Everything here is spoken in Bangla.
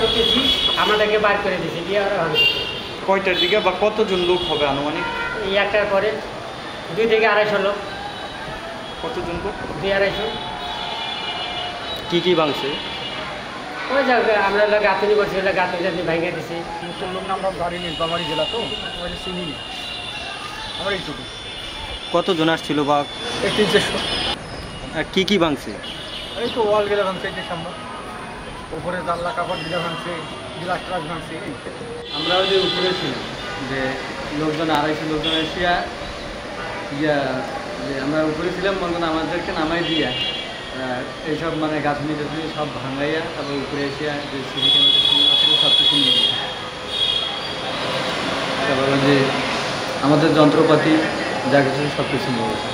করতেছি আমাদেরকে বার করে দিয়েছি দিয়ে ওরা ভাঙছে। কয়টার দিকে বা কতজন লোক হবে আনুমানিক? এই একটার পরে 2 থেকে 250 লোক। কতজন লোক? 200-250। কি ভাঙছে? ওই জায়গা আমরা গাঁথনি করছি, ওগুলো গাঁথনি ভেঙে দিছি। নতুন লোক না, আমরা বাড়ি নীলফামারী জেলা তো চিনি না আমার এইটুকু। কতজন আসছিল বা? এই 300। আর কি ভাঙছে? এই তো ওয়াল গেলে ভাঙছে, এই যে সামনে উপরে জানলা কাপড় গিলা ভাঙছে, গ্লাস ট্রাস ভাঙছে। আমরা ওই যে উপরে ছিলাম, যে লোকজন 250 লোকজন এসিয়া যে আমরা উপরে ছিলাম, মনে আমাদেরকে নামাই দিয়া এইসব মানে গাছনি টাছনি সব ভাঙাইয়া তারপর উপরে এসিয়া যে সিসি ক্যামেরা সব কিছু নিয়ে গেছে। তারপর যে আমাদের যন্ত্রপাতি যা কিছু সব কিছু নিয়ে গেছে।